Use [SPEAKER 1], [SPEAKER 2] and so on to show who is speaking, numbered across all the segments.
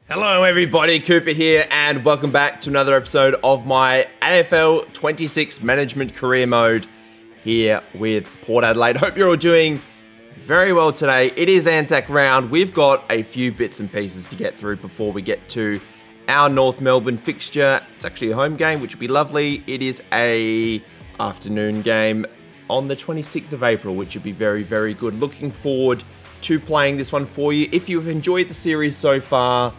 [SPEAKER 1] Hello everybody, Cooper here, and welcome back to another episode of my AFL 26 Management Career Mode here with Port Adelaide. Hope you're all doing very well today. It is ANZAC Round. We've got a few bits and pieces to get through before we get to our North Melbourne fixture. It's actually a home game, which would be lovely. It is a afternoon game on the 26th of April, which would be very, very good. Looking forward to playing this one for you. If you've enjoyed the series so far,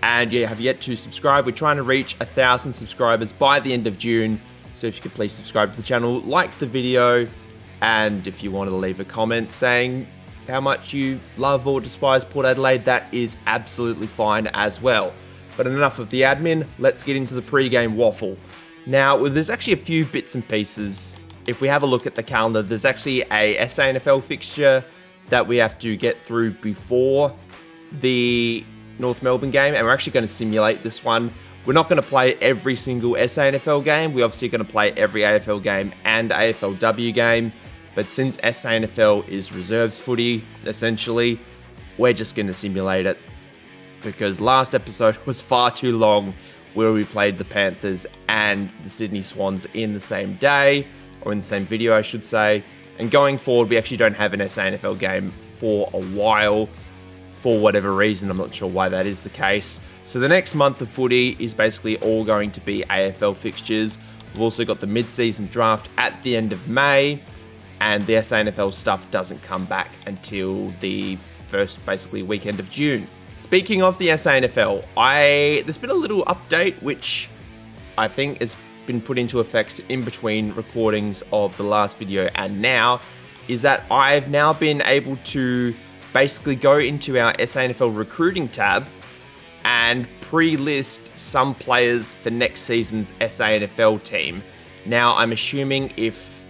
[SPEAKER 1] and you have yet to subscribe, we're trying to reach 1,000 subscribers by the end of June. So if you could please subscribe to the channel, like the video, and if you want to leave a comment saying how much you love or despise Port Adelaide, that is absolutely fine as well. But enough of the admin, let's get into the pre-game waffle. Now, there's actually a few bits and pieces. If we have a look at the calendar, there's actually a SANFL fixture that we have to get through before the North Melbourne game, and we're actually going to simulate this one. We're not going to play every single SANFL game. We're obviously going to play every AFL game and AFLW game, but since SANFL is reserves footy, essentially, we're just going to simulate it because last episode was far too long where we played the Panthers and the Sydney Swans in the same day, or in the same video, I should say. And going forward, we actually don't have an SANFL game for a while. For whatever reason, I'm not sure why that is the case. So the next month of footy is basically all going to be AFL fixtures. We've also got the mid-season draft at the end of May, and the SANFL stuff doesn't come back until the first, basically, weekend of June. Speaking of the SANFL, there's been a little update which I think has been put into effect in between recordings of the last video and now, is that I've now been able to basically go into our SANFL recruiting tab and pre-list some players for next season's SANFL team. Now, I'm assuming if,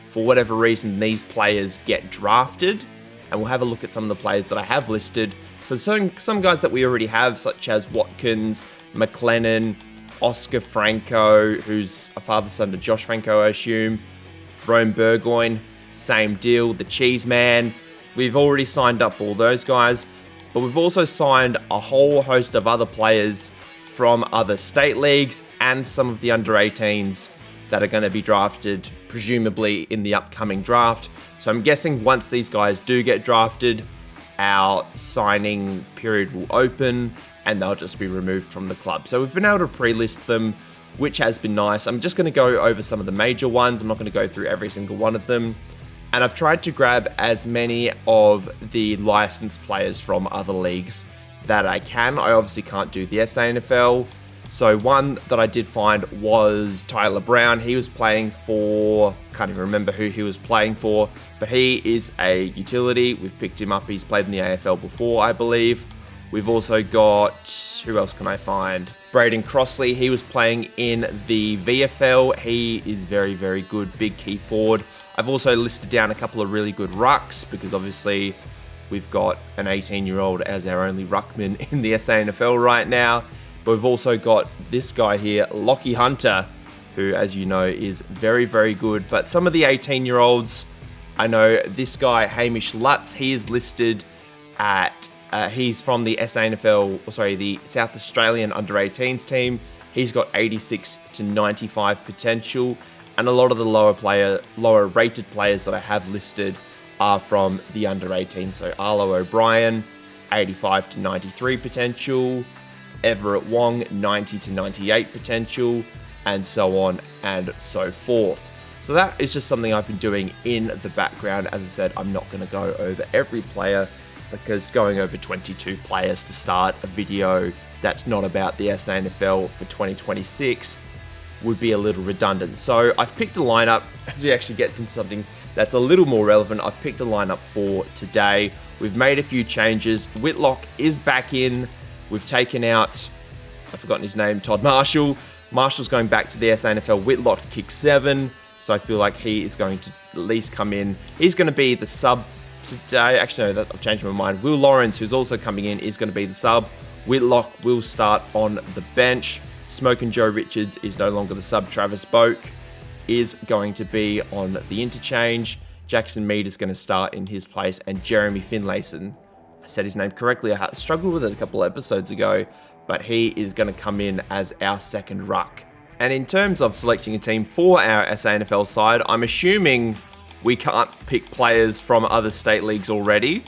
[SPEAKER 1] for whatever reason, these players get drafted, and we'll have a look at some of the players that I have listed. So some guys that we already have, such as Watkins, McLennan, Oscar Franco, who's a father-son to Josh Franco, I assume, Rome Burgoyne, same deal, the Cheese Man. We've already signed up all those guys, but we've also signed a whole host of other players from other state leagues and some of the under-18s that are going to be drafted, presumably in the upcoming draft. So I'm guessing once these guys do get drafted, our signing period will open and they'll just be removed from the club. So we've been able to pre-list them, which has been nice. I'm just going to go over some of the major ones. I'm not going to go through every single one of them. And I've tried to grab as many of the licensed players from other leagues that I can. I obviously can't do the SANFL. So one that I did find was Tyler Brown. He was playing for, can't even remember who he was playing for, but he is a utility. We've picked him up. He's played in the AFL before, I believe. We've also got, who else can I find? Braden Crossley. He was playing in the VFL. He is very, very good. Big key forward. I've also listed down a couple of really good rucks because obviously we've got an 18-year-old as our only ruckman in the SANFL right now. But we've also got this guy here, Lockie Hunter, who, as you know, is very, very good. But some of the 18-year-olds, I know this guy, Hamish Lutz, he is listed at, he's from the the South Australian under-18s team. He's got 86 to 95 potential. And a lot of the lower rated players that I have listed are from the under-18. So Arlo O'Brien, 85 to 93 potential. Everett Wong, 90 to 98 potential. And so on and so forth. So that is just something I've been doing in the background. As I said, I'm not going to go over every player because going over 22 players to start a video that's not about the SANFL for 2026 would be a little redundant. So I've picked a lineup, as we actually get into something that's a little more relevant. I've picked a lineup for today. We've made a few changes. Whitlock is back in. We've taken out, I've forgotten his name, Todd Marshall. Marshall's going back to the SANFL. Whitlock kick 7. So I feel like he is going to at least come in. He's going to be the sub today. Actually, no, I've changed my mind. Will Lawrence, who's also coming in, is going to be the sub. Whitlock will start on the bench. Smokin' Joe Richards is no longer the sub. Travis Boak is going to be on the interchange. Jackson Mead is going to start in his place. And Jeremy Finlayson, I said his name correctly. I struggled with it a couple of episodes ago. but he is going to come in as our second ruck. And in terms of selecting a team for our SANFL side, I'm assuming we can't pick players from other state leagues already,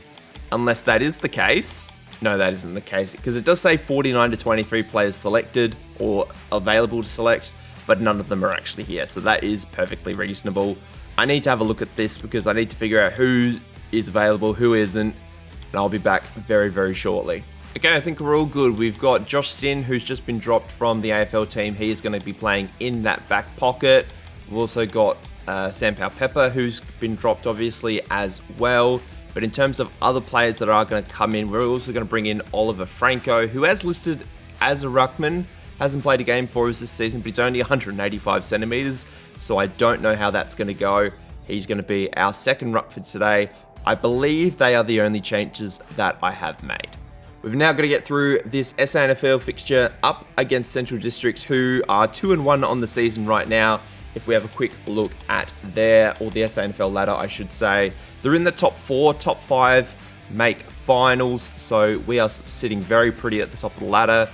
[SPEAKER 1] unless that is the case. No, that isn't the case, because it does say 49 to 23 players selected or available to select, but none of them are actually here, so that is perfectly reasonable. I need to have a look at this because I need to figure out who is available, who isn't, and I'll be back very, very shortly. Okay, I think we're all good. We've got Josh Sin, who's just been dropped from the AFL team. He is going to be playing in that back pocket. We've also got Sam Pepper, who's been dropped, obviously, as well. But in terms of other players that are going to come in, we're also going to bring in Oliver Franco, who has listed as a ruckman. Hasn't played a game for us this season, but he's only 185 centimeters, so I don't know how that's going to go. He's going to be our second ruck for today. I believe they are the only changes that I have made. We've now got to get through this SANFL fixture up against Central Districts, who are 2-1 on the season right now. If we have a quick look at the SANFL ladder, I should say, they're in the top 4, top 5 make finals, so we are sitting very pretty at the top of the ladder.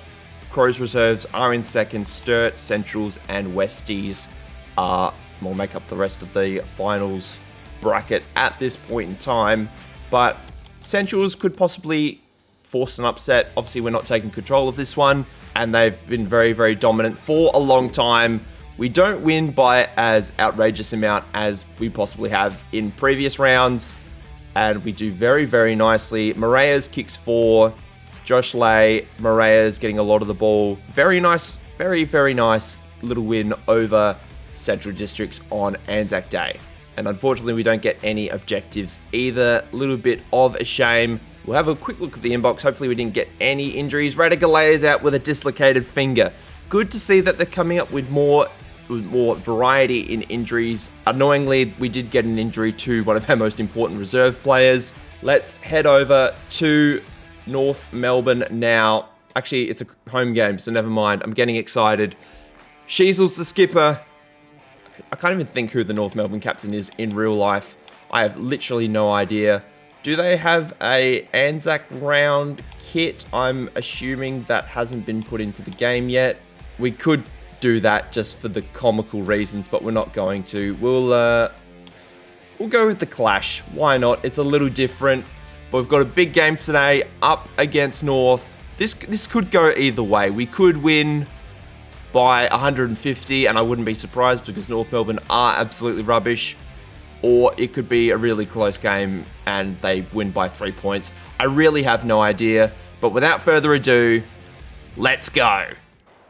[SPEAKER 1] Crows reserves are in second, Sturt, Centrals, and Westies will make up the rest of the finals bracket at this point in time, but Centrals could possibly force an upset. Obviously, we're not taking control of this one, and they've been very, very dominant for a long time. We don't win by as outrageous amount as we possibly have in previous rounds, and we do very, very nicely. Moreas kicks 4. Josh Lay, Moreas getting a lot of the ball. Very nice, very, very nice little win over Central Districts on Anzac Day. And unfortunately, we don't get any objectives either. A little bit of a shame. We'll have a quick look at the inbox. Hopefully we didn't get any injuries. Radigalea is out with a dislocated finger. Good to see that they're coming up with more variety in injuries. Annoyingly, we did get an injury to one of our most important reserve players. Let's head over to North Melbourne now. Actually, it's a home game, so never mind. I'm getting excited. Sheasel's the skipper. I can't even think who the North Melbourne captain is in real life. I have literally no idea. Do they have a ANZAC Round kit? I'm assuming that hasn't been put into the game yet. We could do that just for the comical reasons, but we're not going to. We'll go with the Clash. Why not? It's a little different. But we've got a big game today up against North. This could go either way. We could win by 150, and I wouldn't be surprised because North Melbourne are absolutely rubbish. Or it could be a really close game and they win by 3 points. I really have no idea. But without further ado, let's go.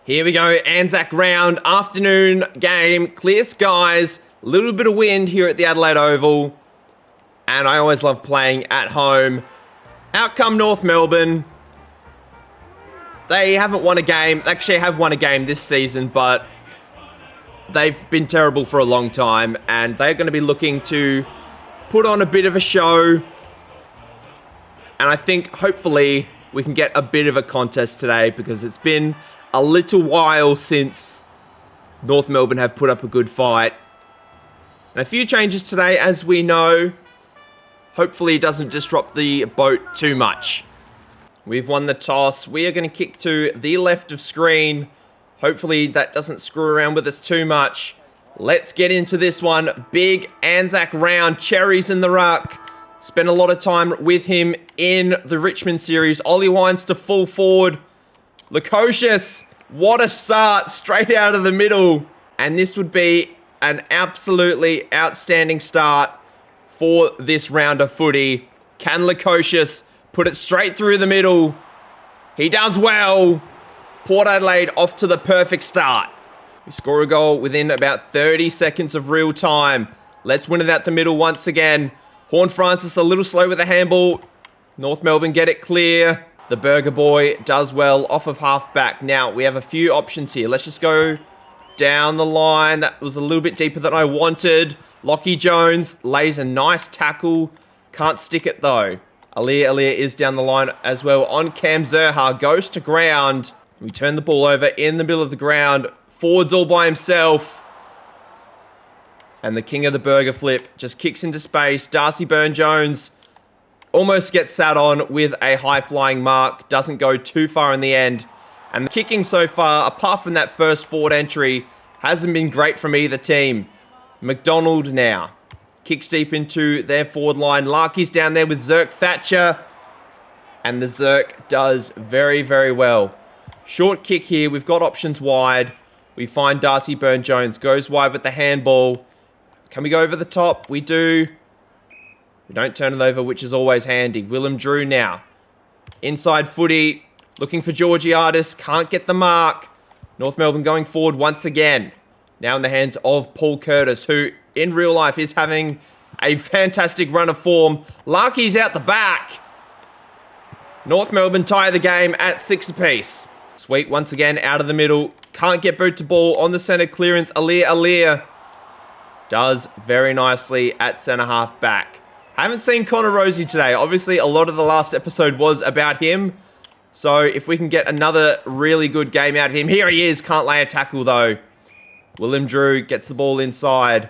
[SPEAKER 1] Here we go, Anzac Round, afternoon game, clear skies, a little bit of wind here at the Adelaide Oval. And I always love playing at home. Out come North Melbourne. They haven't won a game. Actually, have won a game this season, but they've been terrible for a long time, and they're going to be looking to put on a bit of a show. And I think, hopefully, we can get a bit of a contest today because it's been a little while since North Melbourne have put up a good fight. And a few changes today, as we know. Hopefully it doesn't disrupt the boat too much. We've won the toss. We are going to kick to the left of screen. Hopefully that doesn't screw around with us too much. Let's get into this one. Big Anzac Round. Cherries in the ruck. Spent a lot of time with him in the Richmond series. Ollie Wines to full forward. Lukosius. What a start. Straight out of the middle. And this would be an absolutely outstanding start for this round of footy. Can Lukosius put it straight through the middle? He does well. Port Adelaide off to the perfect start. We score a goal within about 30 seconds of real time. Let's win it out the middle once again. Horn Francis a little slow with the handball. North Melbourne get it clear. The Burger Boy does well off of half back. Now, we have a few options here. Let's just go down the line. That was a little bit deeper than I wanted. Lockie Jones lays a nice tackle. Can't stick it though. Alia is down the line as well on Cam Zerha. Goes to ground. We turn the ball over in the middle of the ground. Forwards all by himself. And the king of the burger flip just kicks into space. Darcy Byrne-Jones almost gets sat on with a high-flying mark. Doesn't go too far in the end. And the kicking so far, apart from that first forward entry, hasn't been great from either team. McDonald now. Kicks deep into their forward line. Larky's down there with Zerk Thatcher. And the Zerk does very, very well. Short kick here. We've got options wide. We find Darcy Byrne-Jones. Goes wide with the handball. Can we go over the top? We do. We don't turn it over, which is always handy. Willem Drew now. Inside footy. Looking for Georgiadis. Can't get the mark. North Melbourne going forward once again. Now in the hands of Paul Curtis, who in real life is having a fantastic run of form. Larky's out the back. North Melbourne tie the game at 6 apiece. Sweet once again out of the middle. Can't get boot to ball on the centre clearance. Alir does very nicely at centre half back. Haven't seen Connor Rosie today. Obviously, a lot of the last episode was about him. So if we can get another really good game out of him. Here he is. Can't lay a tackle though. Willem Drew gets the ball inside.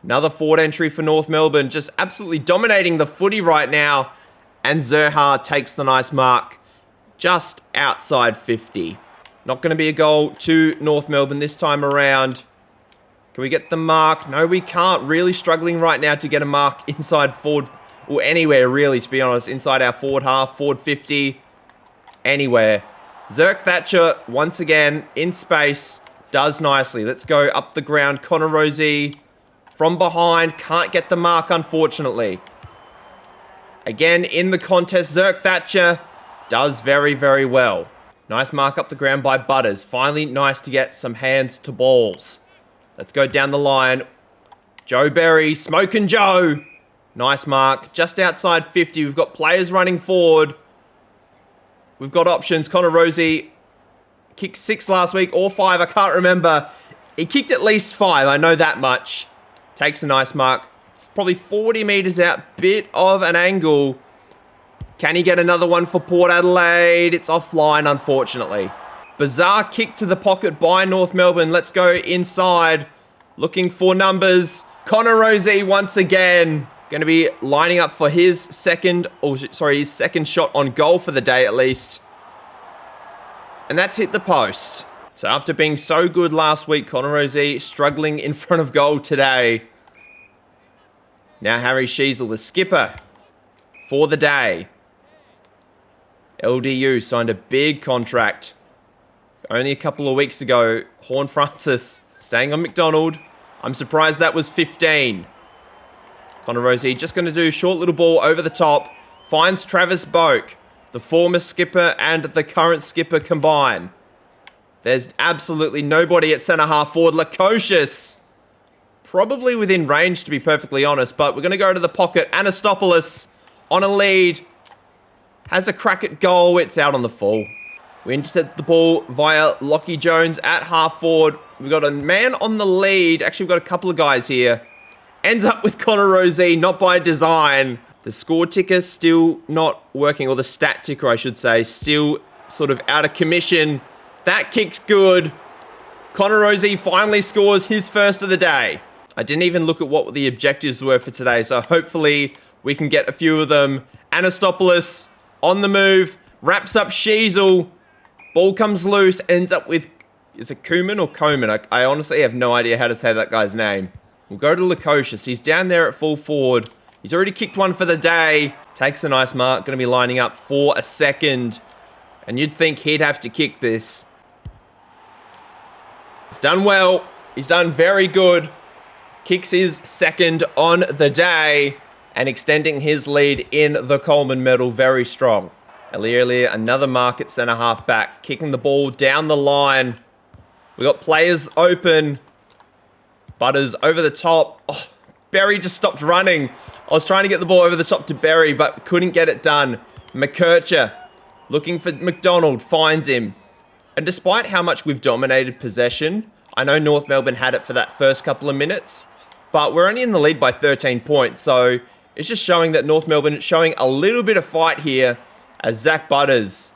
[SPEAKER 1] Another forward entry for North Melbourne. Just absolutely dominating the footy right now. And Zerha takes the nice mark. Just outside 50. Not going to be a goal to North Melbourne this time around. Can we get the mark? No, we can't. Really struggling right now to get a mark inside forward. Or anywhere really, to be honest. Inside our forward half, forward 50. Anywhere. Zerk Thatcher, once again, in space. Does nicely. Let's go up the ground. Connor Rosie from behind. Can't get the mark, unfortunately. Again, in the contest, Zerk Thatcher does very, very well. Nice mark up the ground by Butters. Finally, nice to get some hands to balls. Let's go down the line. Joe Berry, Smokin' Joe. Nice mark. Just outside 50. We've got players running forward. We've got options. Connor Rosie kicked 6 last week or 5. I can't remember. He kicked at least 5. I know that much. Takes a nice mark. It's probably 40 metres out. Bit of an angle. Can he get another one for Port Adelaide? It's offline, unfortunately. Bizarre kick to the pocket by North Melbourne. Let's go inside. Looking for numbers. Connor Rosie once again. Going to be lining up for his second shot on goal for the day at least. And that's hit the post. So after being so good last week, Connor Rosie struggling in front of goal today. Now Harry Sheasel, the skipper for the day. LDU signed a big contract only a couple of weeks ago. Horn Francis staying on McDonald. I'm surprised that was 15. Connor Rosie just going to do a short little ball over the top. Finds Travis Boak. The former skipper and the current skipper combine. There's absolutely nobody at centre half forward. Lukosius. Probably within range, to be perfectly honest. But we're going to go to the pocket. Anastopoulos on a lead. Has a crack at goal. It's out on the full. We intercept the ball via Lockie Jones at half forward. We've got a man on the lead. Actually, we've got a couple of guys here. Ends up with Connor Rosie, not by design. The score ticker still not working, or the stat ticker, I should say, still sort of out of commission. That kick's good. Connor Rosie finally scores his first of the day. I didn't even look at what the objectives were for today, so hopefully we can get a few of them. Anastopoulos on the move, wraps up Sheasel. Ball comes loose, ends up with, is it Koeman or Coman? I honestly have no idea how to say that guy's name. We'll go to Lukosius. He's down there at full forward. He's already kicked one for the day. Takes a nice mark. Going to be lining up for a second. And you'd think he'd have to kick this. He's done well. He's done very good. Kicks his second on the day. And extending his lead in the Coleman medal very strong. Alir, another mark at centre half back. Kicking the ball down the line. We've got players open. Butters over the top. Oh, Berry just stopped running. I was trying to get the ball over the top to Berry, but couldn't get it done. McKercher looking for McDonald, finds him. And despite how much we've dominated possession, I know North Melbourne had it for that first couple of minutes, but we're only in the lead by 13 points, so it's just showing that North Melbourne is showing a little bit of fight here as Zach Butters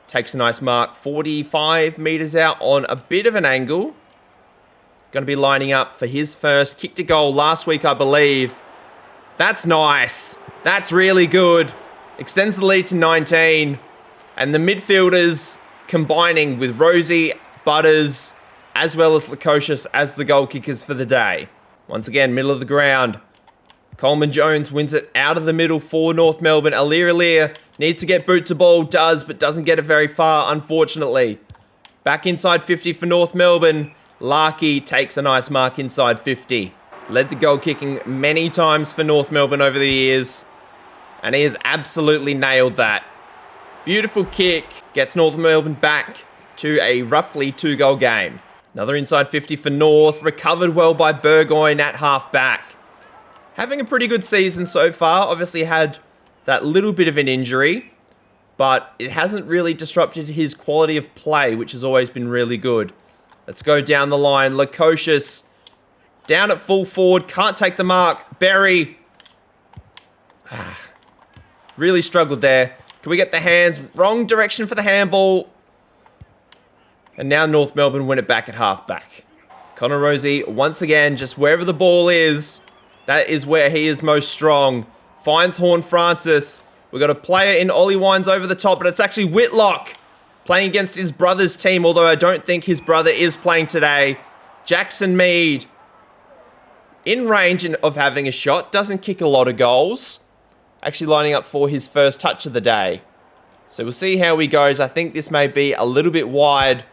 [SPEAKER 1] takes a nice mark, 45 metres out on a bit of an angle. Going to be lining up for his first kick to goal last week, I believe. That's nice. That's really good. Extends the lead to 19. And the midfielders combining with Rosie, Butters, as well as Lukosius as the goal kickers for the day. Once again, middle of the ground. Coleman Jones wins it out of the middle for North Melbourne. Alir needs to get boot to ball, does, but doesn't get it very far, unfortunately. Back inside 50 for North Melbourne. Larkey takes a nice mark inside 50. Led the goal kicking many times for North Melbourne over the years, and he has absolutely nailed that. Beautiful kick, gets North Melbourne back to a roughly 2-goal game. Another inside 50 for North, recovered well by Burgoyne at half-back. Having a pretty good season so far, obviously had that little bit of an injury, but it hasn't really disrupted his quality of play, which has always been really good. Let's go down the line. Lukosius down at full forward, can't take the mark. Berry really struggled there. Can we get the hands? Wrong direction for the handball. And now North Melbourne win it back at halfback. Connor Rosie, once again, just wherever the ball is, that is where he is most strong. Finds Horn Francis. We've got a player in Ollie Wines over the top, but it's actually Whitlock playing against his brother's team, although I don't think his brother is playing today. Jackson Mead in range of having a shot. Doesn't kick a lot of goals. Actually lining up for his first touch of the day. So we'll see how he goes. I think this may be a little bit wide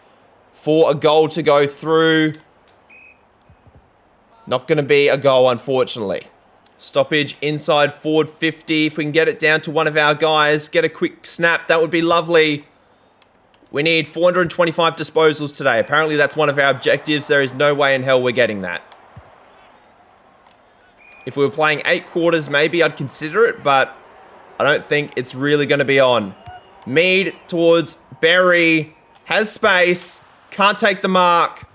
[SPEAKER 1] for a goal to go through. Not going to be a goal, unfortunately. Stoppage inside forward 50. If we can get it down to one of our guys, get a quick snap, that would be lovely. We need 425 disposals today. Apparently that's one of our objectives. There is no way in hell we're getting that. If we were playing 8 quarters, maybe I'd consider it, but I don't think it's really going to be on. Mead towards Berry. Has space. Can't take the mark.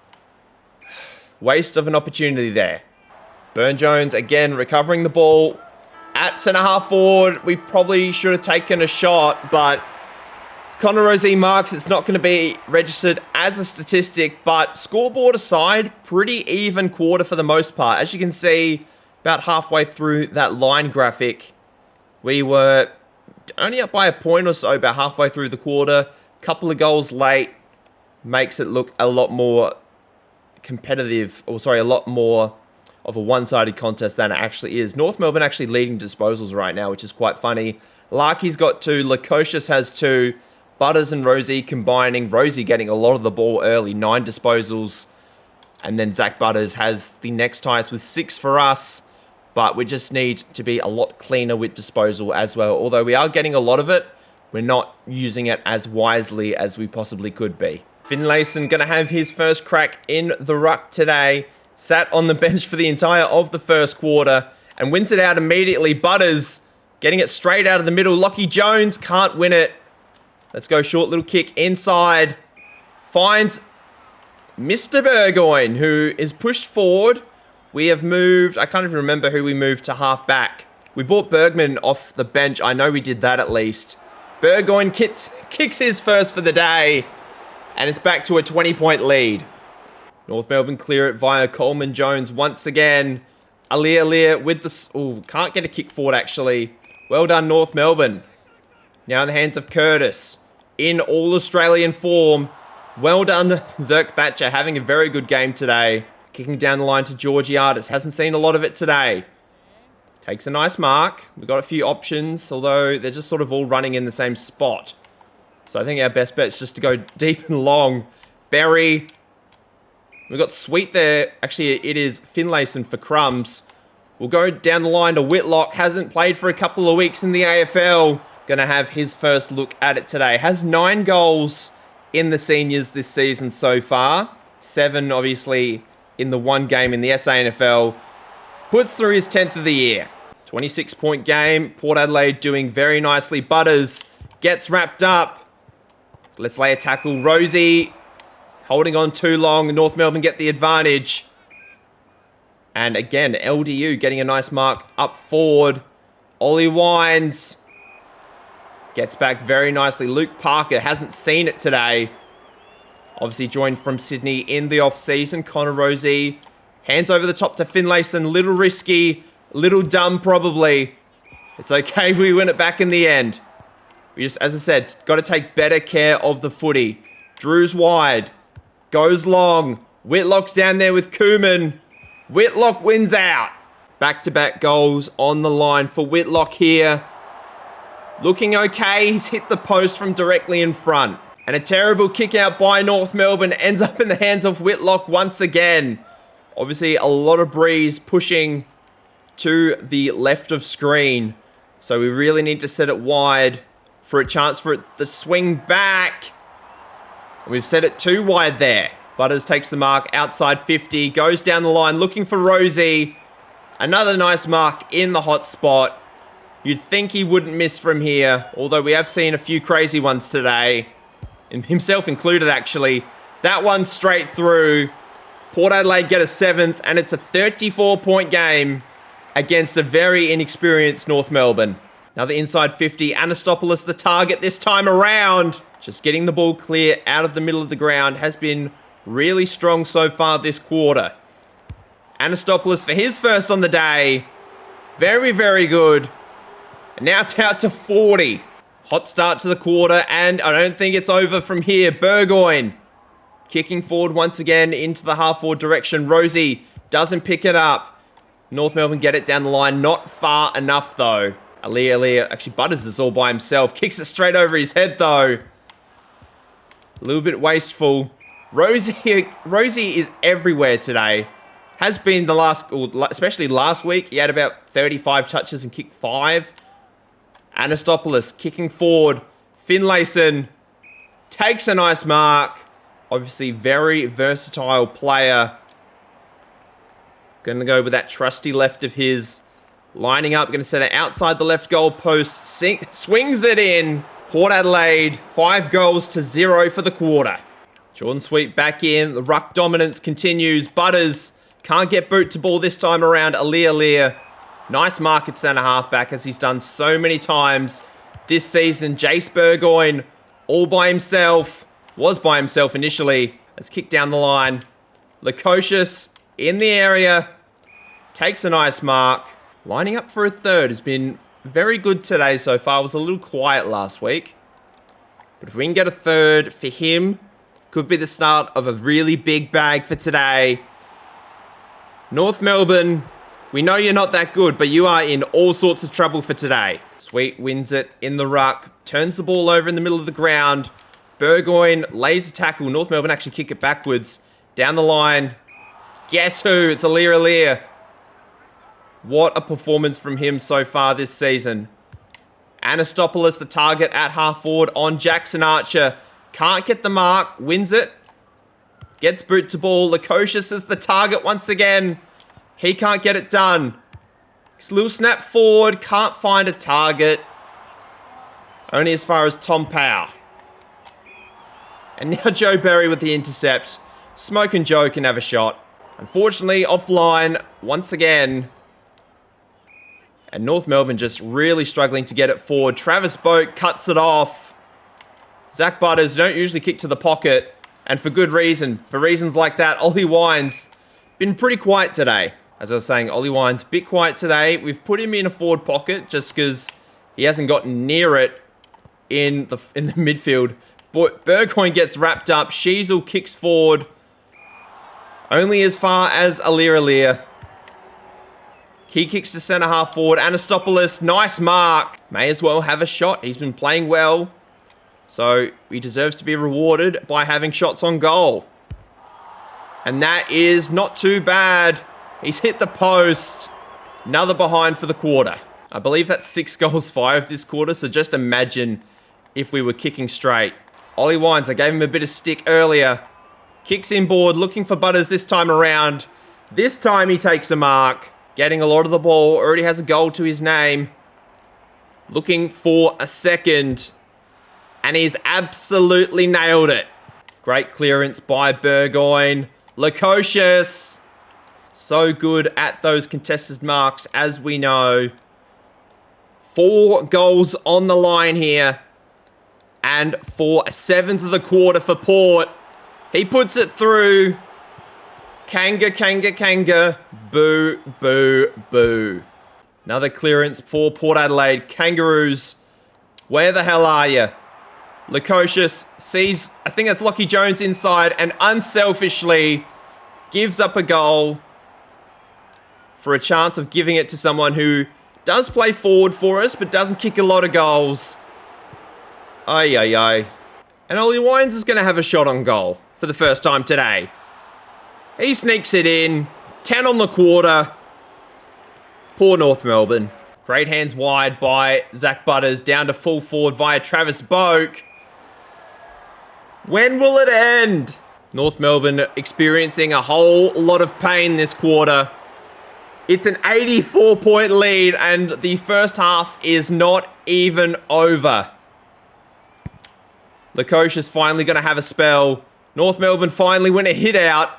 [SPEAKER 1] Waste of an opportunity there. Burne-Jones, again, recovering the ball. At centre-half forward, we probably should have taken a shot, but Connor Rosie marks. It's not going to be registered as a statistic, but scoreboard aside, pretty even quarter for the most part. As you can see, about halfway through that line graphic, we were only up by a point or so about halfway through the quarter. Couple of goals late makes it look a lot more competitive, or sorry, a lot more of a one-sided contest than it actually is. North Melbourne actually leading disposals right now, which is quite funny. Larky's got 2, Lukosius has 2, Butters and Rosie combining. Rosie getting a lot of the ball early, 9 disposals. And then Zach Butters has the next highest with 6 for us. But we just need to be a lot cleaner with disposal as well. Although we are getting a lot of it, we're not using it as wisely as we possibly could be. Finlayson going to have his first crack in the ruck today. Sat on the bench for the entire of the first quarter and wins it out immediately. Butters getting it straight out of the middle. Lockie Jones can't win it. Let's go short little kick inside. Finds Mr. Burgoyne, who is pushed forward. We have moved, I can't even remember who we moved to half back. We brought Bergman off the bench. I know we did that at least. Burgoyne kicks his first for the day. And it's back to a 20-point lead. North Melbourne clear it via Coleman Jones once again. Alir with the... Oh, can't get a kick forward, actually. Well done, North Melbourne. Now in the hands of Curtis. In all-Australian form. Well done, Zerk Thatcher, having a very good game today. Kicking down the line to Georgiadis. Hasn't seen a lot of it today. Takes a nice mark. We've got a few options, although they're just sort of all running in the same spot. So I think our best bet is just to go deep and long. Berry. We've got Sweet there. Actually, it is Finlayson for crumbs. We'll go down the line to Whitlock. Hasn't played for a couple of weeks in the AFL. Going to have his first look at it today. Has 9 goals in the seniors this season so far. 7, obviously, in the 1 game in the SANFL. Puts through his 10th of the year. 26-point game. Port Adelaide doing very nicely. Butters gets wrapped up. Let's lay a tackle. Rosie holding on too long. North Melbourne get the advantage. And again, LDU getting a nice mark up forward. Ollie Wines gets back very nicely. Luke Parker hasn't seen it today. Obviously joined from Sydney in the off-season. Connor Rosie hands over the top to Finlayson. Little risky, little dumb probably. It's okay, we win it back in the end. We just, as I said, got to take better care of the footy. Drew's wide. Goes long. Whitlock's down there with Koeman. Whitlock wins out. Back-to-back goals on the line for Whitlock here. Looking okay. He's hit the post from directly in front. And a terrible kick out by North Melbourne ends up in the hands of Whitlock once again. Obviously, a lot of breeze pushing to the left of screen. So we really need to set it wide for a chance for it to swing back. We've set it too wide there. Butters takes the mark outside 50, goes down the line looking for Rosie. Another nice mark in the hot spot. You'd think he wouldn't miss from here, although we have seen a few crazy ones today. And himself included, actually. That one straight through. Port Adelaide get a 7th, and it's a 34-point game against a very inexperienced North Melbourne. Another inside 50. Anastopoulos the target this time around. Just getting the ball clear out of the middle of the ground has been really strong so far this quarter. Anastopoulos for his first on the day. Very, very good. And now it's out to 40. Hot start to the quarter, and I don't think it's over from here. Burgoyne kicking forward once again into the half-forward direction. Rosie doesn't pick it up. North Melbourne get it down the line. Not far enough, though. Alia, actually, Butters is all by himself. Kicks it straight over his head, though. A little bit wasteful. Rosie is everywhere today. Has been the last, especially last week. He had about 35 touches and kicked 5. Anastopoulos kicking forward. Finlayson takes a nice mark. Obviously, very versatile player. Going to go with that trusty left of his. Lining up, going to set it outside the left goal post. Swings it in. Port Adelaide, 5-0 for the quarter. Jordan Sweet back in. The ruck dominance continues. Butters can't get boot to ball this time around. Alia. Nice mark at centre halfback, as he's done so many times this season. Jace Burgoyne all by himself. Was by himself initially. Let's kick down the line. Lukosius in the area. Takes a nice mark. Lining up for a third has been very good today so far. Was a little quiet last week. But if we can get a third for him, could be the start of a really big bag for today. North Melbourne, we know you're not that good, but you are in all sorts of trouble for today. Sweet wins it in the ruck. Turns the ball over in the middle of the ground. Burgoyne lays a tackle. North Melbourne actually kick it backwards. Down the line. Guess who? It's Alia. What a performance from him so far this season. Anastopoulos, the target at half forward on Jackson Archer. Can't get the mark. Wins it. Gets boot to ball. Lukosius is the target once again. He can't get it done. Little snap forward. Can't find a target. Only as far as Tom Powell. And now Joe Berry with the intercept. Smoke and Joe can have a shot. Unfortunately, offline once again. And North Melbourne just really struggling to get it forward. Travis Boak cuts it off. Zach Butters don't usually kick to the pocket. And for good reason. For reasons like that, Ollie Wines been pretty quiet today. As I was saying, Ollie Wines a bit quiet today. We've put him in a forward pocket just because he hasn't gotten near it in the midfield. But Burgoyne gets wrapped up. Sheasel kicks forward. Only as far as Alia. He kicks to centre half forward. Anastopoulos, nice mark. May as well have a shot. He's been playing well. So he deserves to be rewarded by having shots on goal. And that is not too bad. He's hit the post. Another behind for the quarter. I believe that's 6 goals 5 this quarter. So just imagine if we were kicking straight. Ollie Wines, I gave him a bit of stick earlier. Kicks inboard, looking for Butters this time around. This time he takes a mark. Getting a lot of the ball. Already has a goal to his name. Looking for a second. And he's absolutely nailed it. Great clearance by Burgoyne. Lukosius. So good at those contested marks, as we know. 4 goals on the line here. And for a 7th of the quarter for Port. He puts it through. Kanga. Boo, boo, boo. Another clearance for Port Adelaide. Kangaroos Where the hell are you? Lukosius sees, I think that's Lachie Jones inside, and unselfishly gives up a goal for a chance of giving it to someone who does play forward for us, but doesn't kick a lot of goals. Ay, ay, ay. And Ollie Wines is going to have a shot on goal for the first time today. He sneaks it in. 10 on the quarter. Poor North Melbourne. Great hands wide by Zach Butters. Down to full forward via Travis Boak. When will it end? North Melbourne experiencing a whole lot of pain this quarter. It's an 84-point lead, and the first half is not even over. Lukosius finally going to have a spell. North Melbourne finally win a hit out.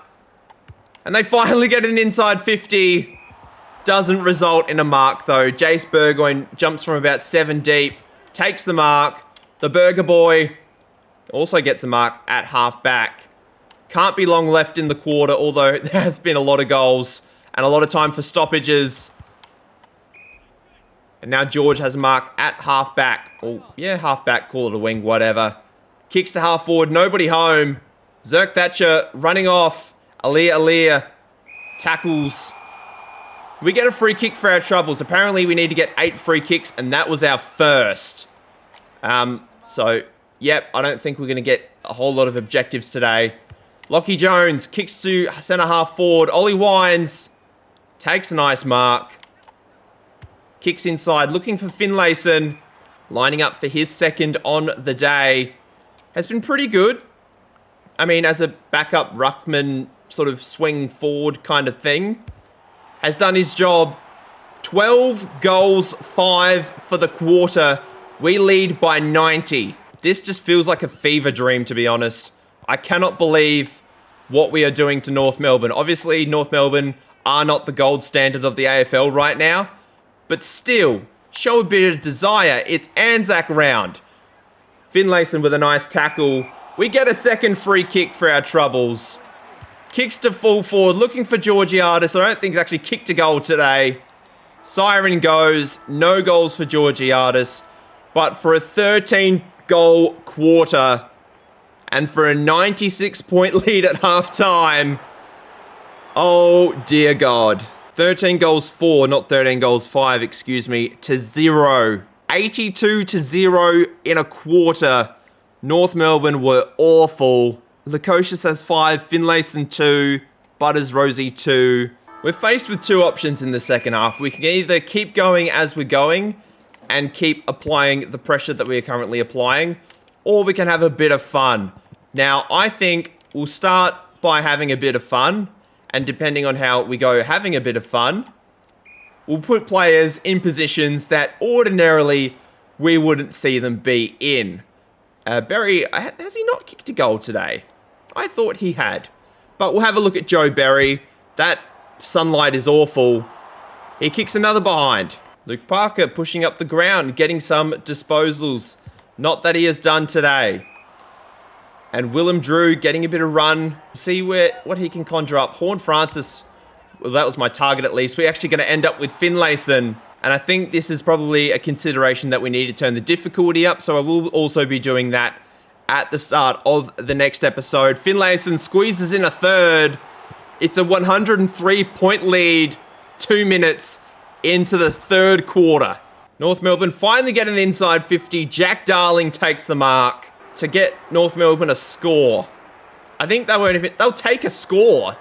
[SPEAKER 1] And they finally get an inside 50. Doesn't result in a mark, though. Jace Burgoyne jumps from about 7 deep. Takes the mark. The Burger Boy also gets a mark at half back. Can't be long left in the quarter, although there has been a lot of goals and a lot of time for stoppages. And now George has a mark at half back. Oh, yeah, half back, call it a wing, whatever. Kicks to half forward, nobody home. Zerk Thatcher running off. Alia tackles. We get a free kick for our troubles. Apparently we need to get 8 free kicks, and that was our first. So, yep, I don't think we're going to get a whole lot of objectives today. Lachie Jones kicks to centre half forward. Ollie Wines takes a nice mark. Kicks inside, looking for Finlayson. Lining up for his second on the day. Has been pretty good. I mean, as a backup ruckman sort of swing forward kind of thing. Has done his job. 12 goals, 5 for the quarter. We lead by 90. This just feels like a fever dream, to be honest. I cannot believe what we are doing to North Melbourne. Obviously, North Melbourne are not the gold standard of the AFL right now. But still, show a bit of desire. It's ANZAC Round. Finlayson with a nice tackle. We get a second free kick for our troubles. Kicks to full forward, looking for Georgiadis. I don't think he's actually kicked a goal today. Siren goes. No goals for Georgiadis. But for a 13-goal quarter and for a 96-point lead at halftime, oh dear God. 13 goals 4, not 13 goals 5, excuse me, to 0. 82-0 in a quarter. North Melbourne were awful. Lukosius has 5, Finlayson 2, Butters Rosie 2. We're faced with 2 options in the second half. We can either keep going as we're going and keep applying the pressure that we are currently applying, or we can have a bit of fun. Now, I think we'll start by having a bit of fun, and depending on how we go having a bit of fun, we'll put players in positions that ordinarily we wouldn't see them be in. Berry, has he not kicked a goal today? I thought he had. But we'll have a look at Joe Berry. That sunlight is awful. He kicks another behind. Luke Parker pushing up the ground, getting some disposals. Not that he has done today. And Willem Drew getting a bit of run. See what he can conjure up. Horn Francis, well, that was my target at least. We're actually going to end up with Finlayson. And I think this is probably a consideration that we need to turn the difficulty up. So I will also be doing that at the start of the next episode. Finlayson squeezes in a third. It's a 103-point lead. 2 minutes into the third quarter. North Melbourne finally get an inside 50. Jack Darling takes the mark to get North Melbourne a score. I think they'll take a score.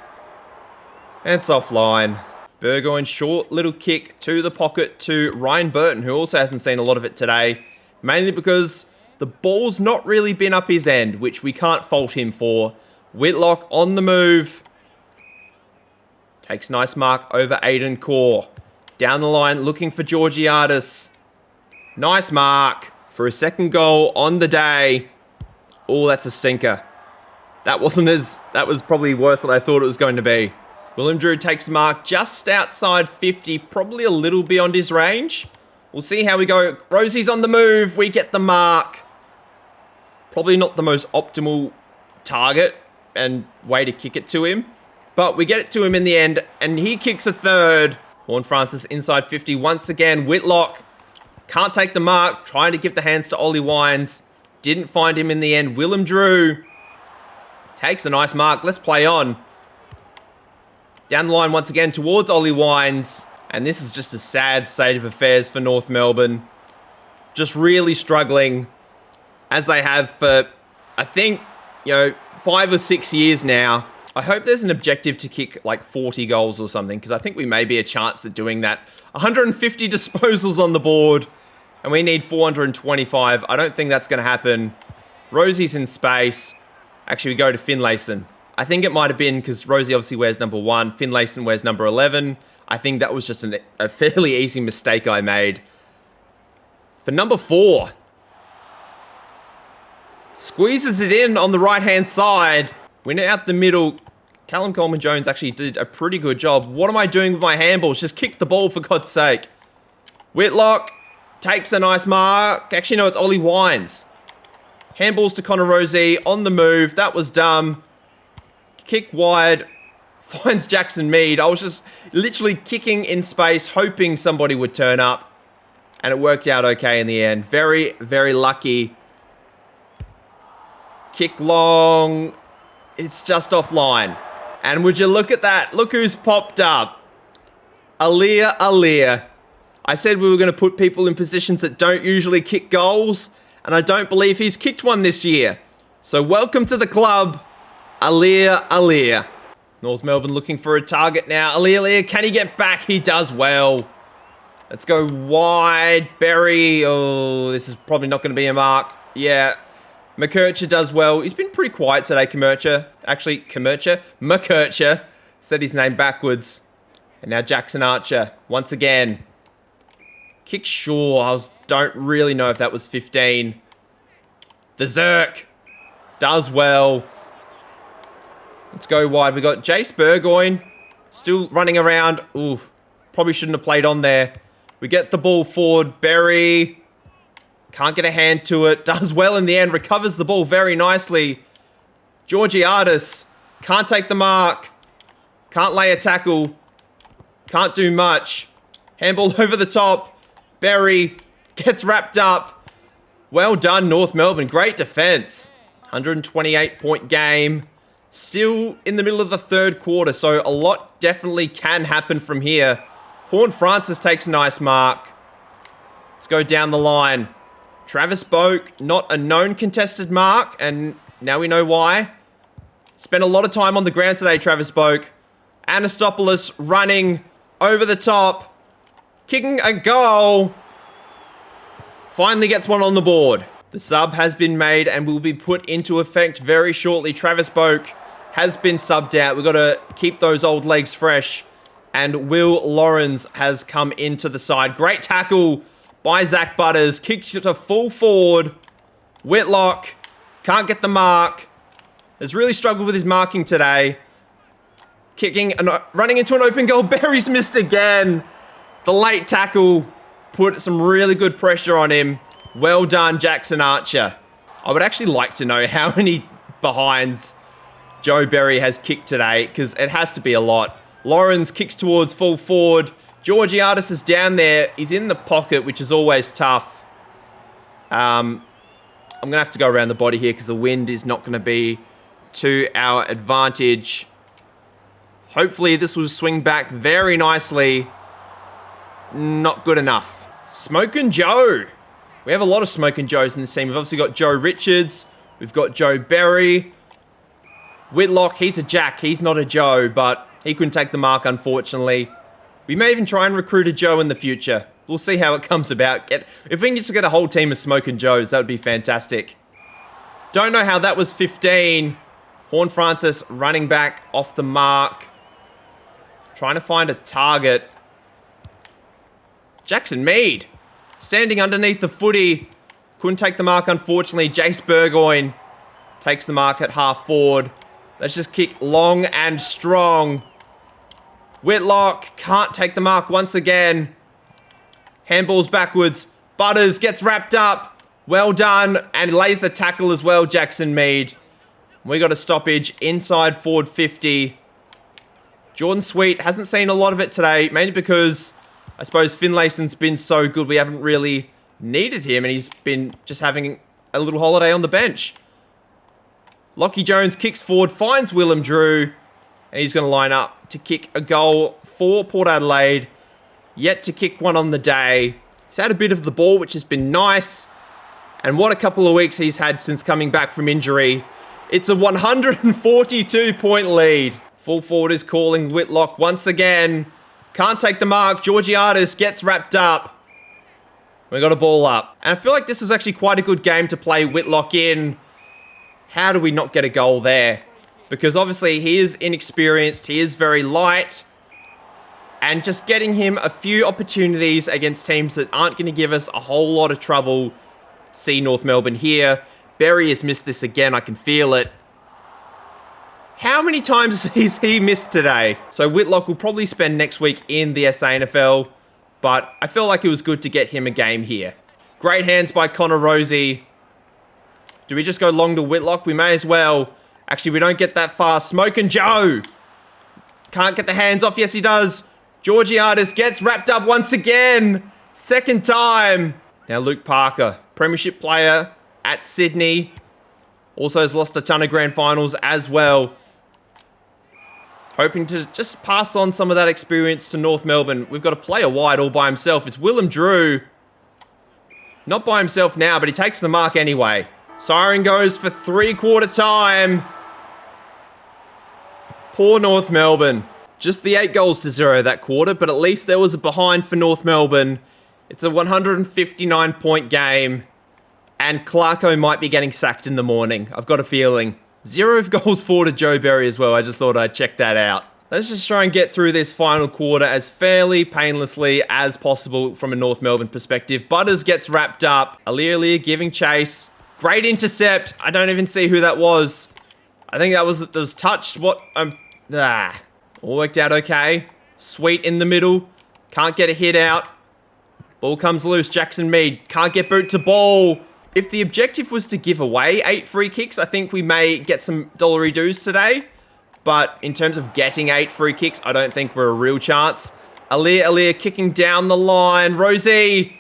[SPEAKER 1] And it's offline. Burgoyne, short little kick to the pocket to Ryan Burton, who also hasn't seen a lot of it today. Mainly because the ball's not really been up his end, which we can't fault him for. Whitlock on the move. Takes nice mark over Aiden Core. Down the line, looking for Georgiadis. Nice mark for a second goal on the day. Oh, that's a stinker. That was probably worse than I thought it was going to be. Willem Drew takes the mark just outside 50, probably a little beyond his range. We'll see how we go. Rosie's on the move. We get the mark. Probably not the most optimal target and way to kick it to him. But we get it to him in the end, and he kicks a third. Horn Francis inside 50 once again. Whitlock Can't take the mark. Trying to give the hands to Ollie Wines. Didn't find him in the end. Willem Drew takes a nice mark. Let's play on. Down the line once again towards Ollie Wines. And this is just a sad state of affairs for North Melbourne. Just really struggling, as they have for, I think, 5 or 6 years now. I hope there's an objective to kick like 40 goals or something, because I think we may be a chance at doing that. 150 disposals on the board, and we need 425. I don't think that's going to happen. Rosie's in space. Actually, we go to Finlayson. I think it might have been because Rosie obviously wears number 1. Finlayson wears number 11. I think that was just a fairly easy mistake I made. For number 4. Squeezes it in on the right-hand side. Win it out the middle. Callum Coleman-Jones actually did a pretty good job. What am I doing with my handballs? Just kick the ball, for God's sake. Whitlock takes a nice mark. Actually, no, it's Ollie Wines. Handballs to Connor Rosie on the move. That was dumb. Kick wide. Finds Jackson Mead. I was just literally kicking in space, hoping somebody would turn up. And it worked out okay in the end. Very, very lucky. Kick long. It's just offline. And would you look at that? Look who's popped up. Alir. I said we were going to put people in positions that don't usually kick goals. And I don't believe he's kicked one this year. So welcome to the club, Alir. North Melbourne looking for a target now. Alir, can he get back? He does well. Let's go wide. Berry. Oh, this is probably not going to be a mark. Yeah. McKercher does well. He's been pretty quiet today, Commercher. Actually, McKercher. Said his name backwards. And now Jackson Archer. Once again. Kick Shaw. Don't really know if that was 15. The Zerk. Does well. Let's go wide. We got Jace Burgoyne. Still running around. Ooh. Probably shouldn't have played on there. We get the ball forward. Berry. Can't get a hand to it. Does well in the end. Recovers the ball very nicely. Georgiadis. Can't take the mark. Can't lay a tackle. Can't do much. Handball over the top. Berry. Gets wrapped up. Well done, North Melbourne. Great defense. 128-point game. Still in the middle of the third quarter, so a lot definitely can happen from here. Horn Francis takes a nice mark. Let's go down the line. Travis Boak, not a known contested mark, and now we know why. Spent a lot of time on the ground today, Travis Boak. Anastopoulos running over the top. Kicking a goal. Finally gets one on the board. The sub has been made and will be put into effect very shortly. Travis Boak has been subbed out. We've got to keep those old legs fresh. And Will Lawrence has come into the side. Great tackle by Zach Butters. Kicks it to full forward. Whitlock can't get the mark. Has really struggled with his marking today. Kicking and running into an open goal. Berry's missed again. The late tackle put some really good pressure on him. Well done, Jackson Archer. I would actually like to know how many behinds Joe Berry has kicked today, because it has to be a lot. Lawrence kicks towards full forward. Georgiadis is down there. He's in the pocket, which is always tough. I'm going to have to go around the body here because the wind is not going to be to our advantage. Hopefully this will swing back very nicely. Not good enough. Smokin' Joe. We have a lot of Smokin' Joes in this team. We've obviously got Joe Richards. We've got Joe Berry. Whitlock, he's a Jack. He's not a Joe, but he couldn't take the mark, unfortunately. We may even try and recruit a Joe in the future. We'll see how it comes about. If we can just get a whole team of Smokin' Joes, that would be fantastic. Don't know how that was 15. Horn Francis running back off the mark. Trying to find a target. Jackson Mead. Standing underneath the footy. Couldn't take the mark, unfortunately. Jace Burgoyne takes the mark at half forward. Let's just kick long and strong. Whitlock can't take the mark once again. Handballs backwards. Butters gets wrapped up. Well done. And lays the tackle as well, Jackson Mead. We got a stoppage inside forward 50. Jordan Sweet hasn't seen a lot of it today, mainly because I suppose Finlayson's been so good we haven't really needed him, and he's been just having a little holiday on the bench. Lockie Jones kicks forward, finds Willem Drew, and he's going to line up to kick a goal for Port Adelaide. Yet to kick one on the day. He's had a bit of the ball, which has been nice. And what a couple of weeks he's had since coming back from injury. It's a 142-point lead. Full forward is calling Whitlock once again. Can't take the mark. Georgiades gets wrapped up. We got a ball up. And I feel like this was actually quite a good game to play Whitlock in. How do we not get a goal there? Because obviously he is inexperienced. He is very light. And just getting him a few opportunities against teams that aren't going to give us a whole lot of trouble. See North Melbourne here. Berry has missed this again. I can feel it. How many times has he missed today? So Whitlock will probably spend next week in the SANFL. But I feel like it was good to get him a game here. Great hands by Connor Rosie. Do we just go long to Whitlock? We may as well. Actually, we don't get that far. Smokin' Joe. Can't get the hands off. Yes, he does. Georgiades gets wrapped up once again. Second time. Now Luke Parker, Premiership player at Sydney. Also has lost a ton of grand finals as well. Hoping to just pass on some of that experience to North Melbourne. We've got a player wide all by himself. It's Willem Drew. Not by himself now, but he takes the mark anyway. Siren goes for three-quarter time. Poor North Melbourne. Just the 8-0 that quarter, but at least there was a behind for North Melbourne. It's a 159-point game, and Clarko might be getting sacked in the morning. I've got a feeling. 0 goals for to Joe Berry as well. I just thought I'd check that out. Let's just try and get through this final quarter as fairly painlessly as possible from a North Melbourne perspective. Butters gets wrapped up. Alir giving chase. Great intercept. I don't even see who that was. I think that was touched. What? All worked out okay. Sweet in the middle. Can't get a hit out. Ball comes loose. Jackson Mead can't get boot to ball. If the objective was to give away 8 free kicks, I think we may get some dollary dues today. But in terms of getting 8 free kicks, I don't think we're a real chance. Alir kicking down the line. Rosie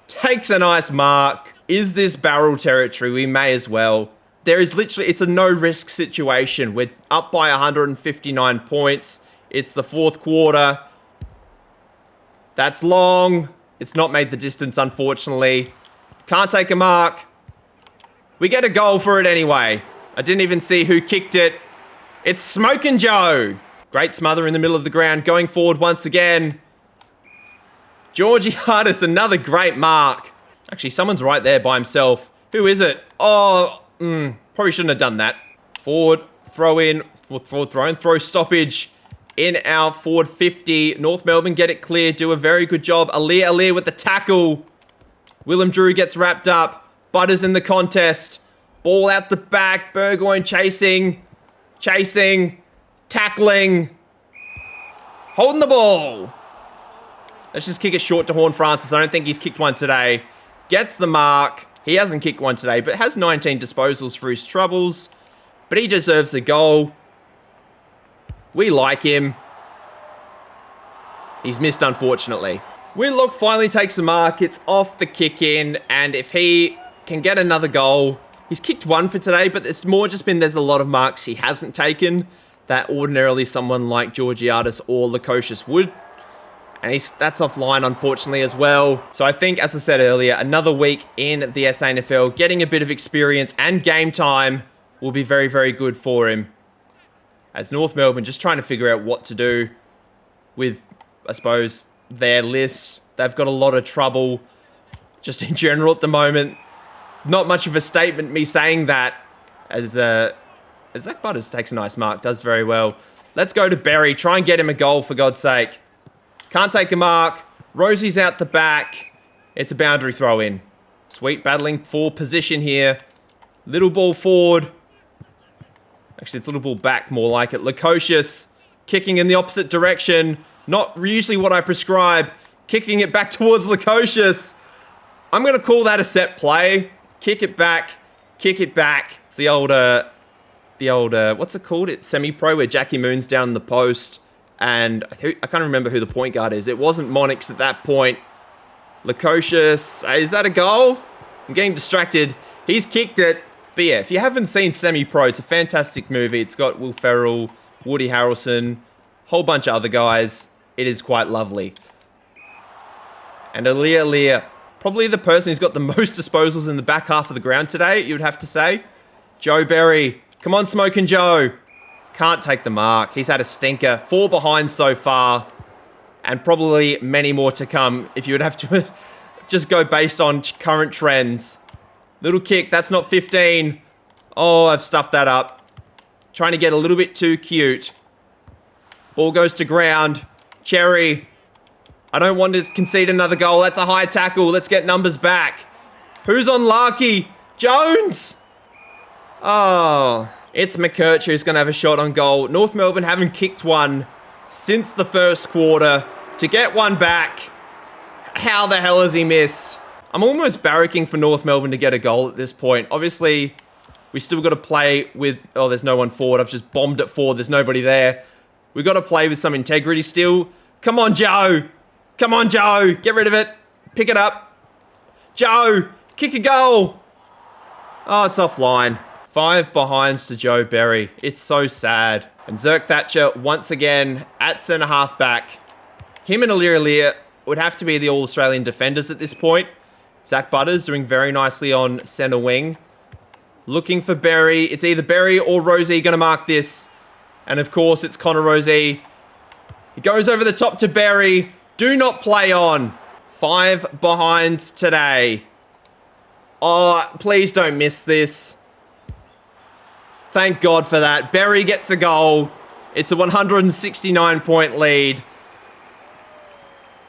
[SPEAKER 1] takes a nice mark. Is this barrel territory? We may as well. There is literally, it's a no-risk situation. We're up by 159 points. It's the fourth quarter. That's long. It's not made the distance, unfortunately. Can't take a mark. We get a goal for it anyway. I didn't even see who kicked it. It's Smokin' Joe. Great smother in the middle of the ground. Going forward once again. Georgiades, another great mark. Actually, someone's right there by himself. Who is it? Oh, probably shouldn't have done that. Forward, throw in, throw stoppage in our forward 50. North Melbourne get it clear, do a very good job. Alir with the tackle. Willem Drew gets wrapped up. Butters in the contest. Ball out the back. Burgoyne chasing, tackling, holding the ball. Let's just kick it short to Horn Francis. I don't think he's kicked one today. Gets the mark. He hasn't kicked one today, but has 19 disposals for his troubles. But he deserves a goal. We like him. He's missed, unfortunately. Whitlock finally takes the mark. It's off the kick in. And if he can get another goal, he's kicked one for today, but it's more just been there's a lot of marks he hasn't taken that ordinarily someone like Georgiades or Lukosius would. And that's offline, unfortunately, as well. So I think, as I said earlier, another week in the SANFL, getting a bit of experience and game time will be very, very good for him. As North Melbourne just trying to figure out what to do with, I suppose, their list. They've got a lot of trouble just in general at the moment. Not much of a statement, me saying that, as Zach Butters takes a nice mark, does very well. Let's go to Berry. Try and get him a goal, for God's sake. Can't take a mark. Rosie's out the back. It's a boundary throw in. Sweet battling for position here. Little ball forward. Actually, it's little ball back, more like it. Lukosius kicking in the opposite direction. Not usually what I prescribe. Kicking it back towards Lukosius. I'm going to call that a set play. Kick it back. Kick it back. It's the old, what's it called? It's semi-pro where Jackie Moon's down in the post. And I can't remember who the point guard is. It wasn't Monix at that point. Lukosius, is that a goal? I'm getting distracted. He's kicked it. But yeah, if you haven't seen Semi-Pro, it's a fantastic movie. It's got Will Ferrell, Woody Harrelson, whole bunch of other guys. It is quite lovely. And Alia, probably the person who's got the most disposals in the back half of the ground today, you would have to say. Joe Berry. Come on, Smokin' Joe. Can't take the mark. He's had a stinker. 4 behind so far. And probably many more to come if you would have to just go based on current trends. Little kick. That's not 15. Oh, I've stuffed that up. Trying to get a little bit too cute. Ball goes to ground. Cherry. I don't want to concede another goal. That's a high tackle. Let's get numbers back. Who's on Larky? Jones! Oh, it's McKercher who's going to have a shot on goal. North Melbourne haven't kicked one since the first quarter. To get one back, how the hell has he missed? I'm almost barracking for North Melbourne to get a goal at this point. Obviously, we still got to play with... Oh, there's no one forward. I've just bombed it forward. There's nobody there. We've got to play with some integrity still. Come on, Joe. Come on, Joe. Get rid of it. Pick it up. Joe, kick a goal. Oh, it's offline. 5 behinds to Joe Berry. It's so sad. And Zerk Thatcher, once again, at centre-half back. Him and Alia would have to be the All-Australian defenders at this point. Zach Butters doing very nicely on centre wing. Looking for Berry. It's either Berry or Rosie going to mark this. And of course, it's Connor Rosie. He goes over the top to Berry. Do not play on. 5 behinds today. Oh, please don't miss this. Thank God for that. Berry gets a goal. It's a 169-point lead.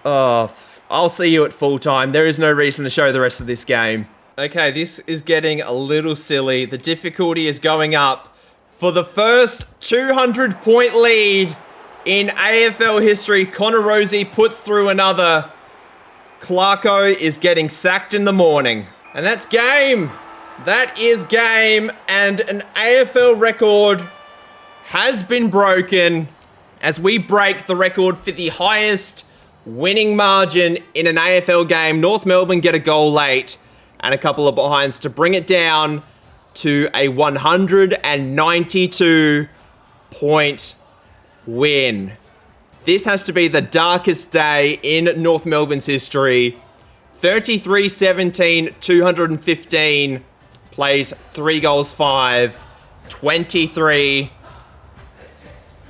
[SPEAKER 1] Oh, I'll see you at full time. There is no reason to show the rest of this game. Okay, this is getting a little silly. The difficulty is going up. For the first 200-point lead in AFL history, Connor Rosie puts through another. Clarko is getting sacked in the morning. And that's game. That is game. And an AFL record has been broken as we break the record for the highest winning margin in an AFL game. North Melbourne get a goal late and a couple of behinds to bring it down to a 192-point win. This has to be the darkest day in North Melbourne's history. 33-17, 215, plays 3 goals 5, 23.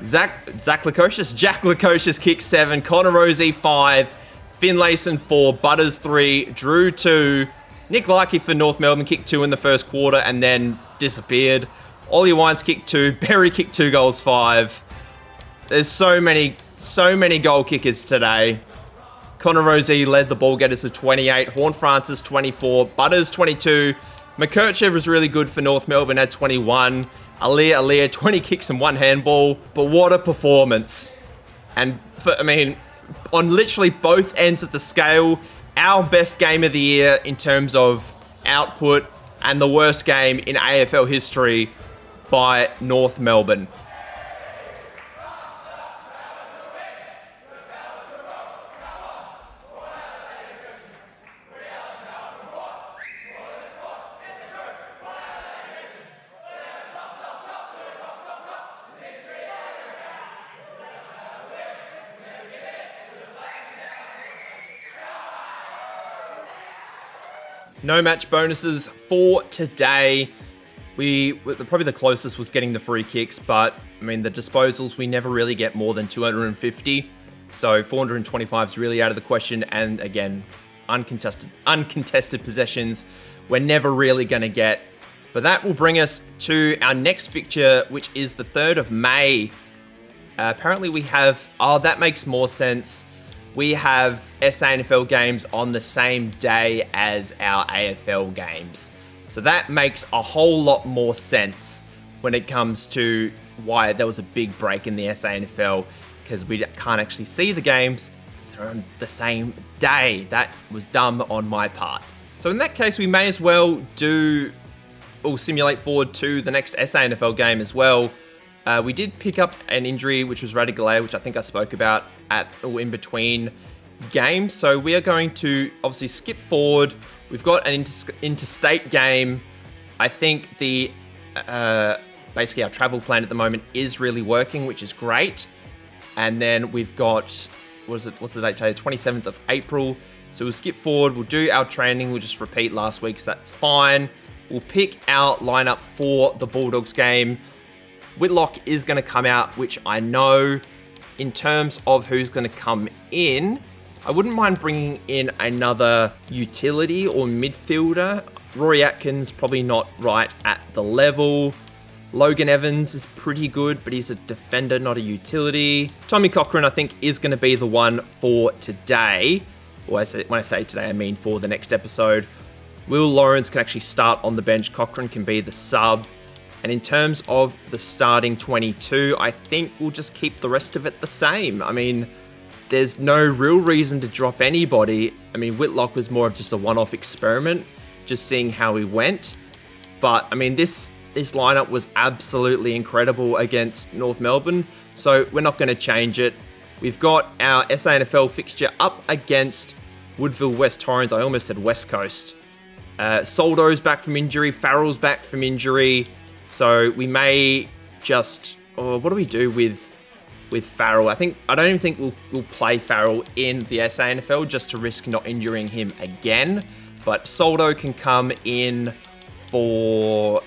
[SPEAKER 1] Jack Lukosius kicks 7, Connor Rosie 5, Finlayson 4, Butters 3, Drew 2, Nick Larkey for North Melbourne kicked 2 in the first quarter and then disappeared. Ollie Wines kicked 2, Berry kicked 2 goals 5. There's so many goal kickers today. Connor Rosie led the ball getters with 28, Horn Francis 24, Butters 22, McKercher was really good for North Melbourne at 21. Alia, 20 kicks and 1 handball. But what a performance. And, on literally both ends of the scale, our best game of the year in terms of output and the worst game in AFL history by North Melbourne. No match bonuses for today. Probably the closest was getting the free kicks, but the disposals, we never really get more than 250. So 425 is really out of the question. And again, uncontested possessions, we're never really going to get. But that will bring us to our next fixture, which is the 3rd of May. Apparently we have, that makes more sense. We have SANFL games on the same day as our AFL games. So that makes a whole lot more sense when it comes to why there was a big break in the SANFL, because we can't actually see the games because they're on the same day. That was dumb on my part. So in that case, we may as well simulate forward to the next SANFL game as well. We did pick up an injury, which was Radigalea, which I think I spoke about in between game. So we are going to obviously skip forward. We've got an interstate game. I think the basically our travel plan at the moment is really working, which is great. And then we've got, what's the date today? 27th of April. So we'll skip forward. We'll do our training. We'll just repeat last week, so that's fine. We'll pick our lineup for the Bulldogs game. Whitlock is going to come out, which I know. In terms of who's going to come in, I wouldn't mind bringing in another utility or midfielder. Rory Atkins, probably not right at the level. Logan Evans is pretty good, but he's a defender, not a utility. Tommy Cochrane, I think, is going to be the one for today. When I say today, I mean for the next episode. Will Lawrence can actually start on the bench. Cochrane can be the sub. And in terms of the starting 22, I think we'll just keep the rest of it the same. I mean, there's no real reason to drop anybody. I mean, Whitlock was more of just a one-off experiment, just seeing how he went. But, I mean, this lineup was absolutely incredible against North Melbourne, so we're not going to change it. We've got our SANFL fixture up against Woodville West Torrens. I almost said West Coast. Soldo's back from injury. Farrell's back from injury. So we may just... what do we do with Farrell? I don't even think we'll play Farrell in the SANFL just to risk not injuring him again. But Soldo can come in for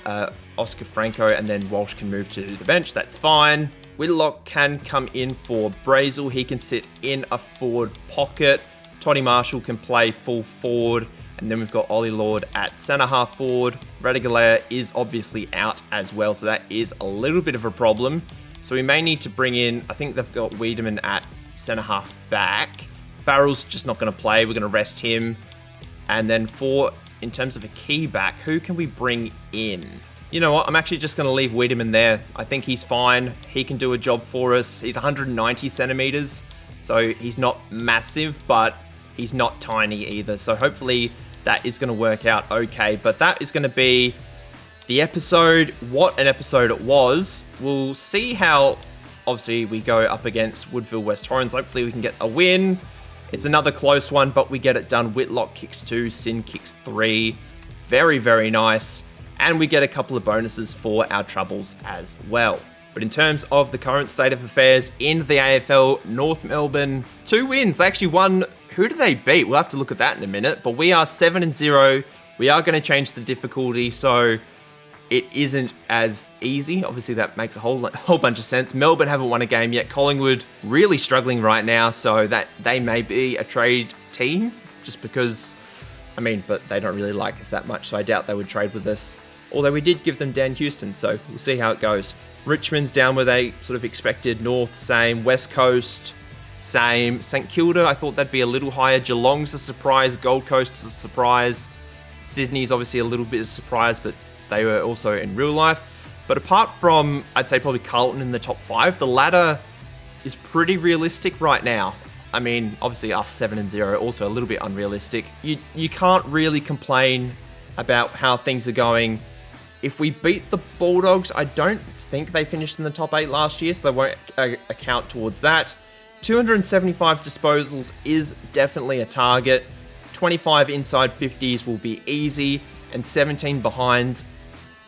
[SPEAKER 1] Oscar Franco, and then Walsh can move to the bench. That's fine. Whitlock can come in for Brazel. He can sit in a forward pocket. Toddy Marshall can play full forward. And then we've got Ollie Lord at centre half forward. Radigalea is obviously out as well, so that is a little bit of a problem. So we may need to bring in, I think they've got Wiedemann at centre half back. Farrell's just not going to play. We're going to rest him. And then in terms of a key back, who can we bring in? You know what? I'm actually just going to leave Wiedemann there. I think he's fine. He can do a job for us. He's 190 centimetres, so he's not massive, but he's not tiny either. So hopefully that is going to work out okay. But that is going to be the episode. What an episode it was. We'll see how, obviously, we go up against Woodville West Torrens. Hopefully we can get a win. It's another close one, but we get it done. Whitlock kicks 2, Sin kicks 3. Very, very nice. And we get a couple of bonuses for our troubles as well. But in terms of the current state of affairs in the AFL, North Melbourne, 2 wins. They actually won. Who did they beat? We'll have to look at that in a minute. But we are 7-0. We are going to change the difficulty, so it isn't as easy. Obviously, that makes a whole bunch of sense. Melbourne haven't won a game yet. Collingwood really struggling right now, so that they may be a trade team, just because, I mean, but they don't really like us that much, so I doubt they would trade with us. Although we did give them Dan Houston, so we'll see how it goes. Richmond's down where they sort of expected. North, same. West Coast, same. St Kilda, I thought that'd be a little higher. Geelong's a surprise. Gold Coast's a surprise. Sydney's obviously a little bit of a surprise, but they were also in real life. But apart from, I'd say probably Carlton in the top 5, the ladder is pretty realistic right now. I mean, obviously us 7-0, also a little bit unrealistic. You can't really complain about how things are going. If we beat the Bulldogs, I don't think they finished in the top 8 last year, so they won't account towards that. 275 disposals is definitely a target. 25 inside 50s will be easy, and 17 behinds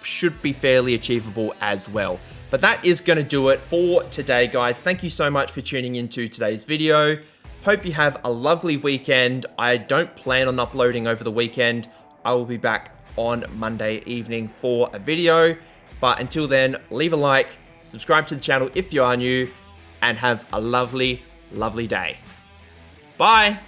[SPEAKER 1] should be fairly achievable as well. But that is going to do it for today, guys. Thank you so much for tuning into today's video. Hope you have a lovely weekend. I don't plan on uploading over the weekend. I will be back on Monday evening for a video. But until then, leave a like, subscribe to the channel if you are new, and have a lovely, lovely day. Bye!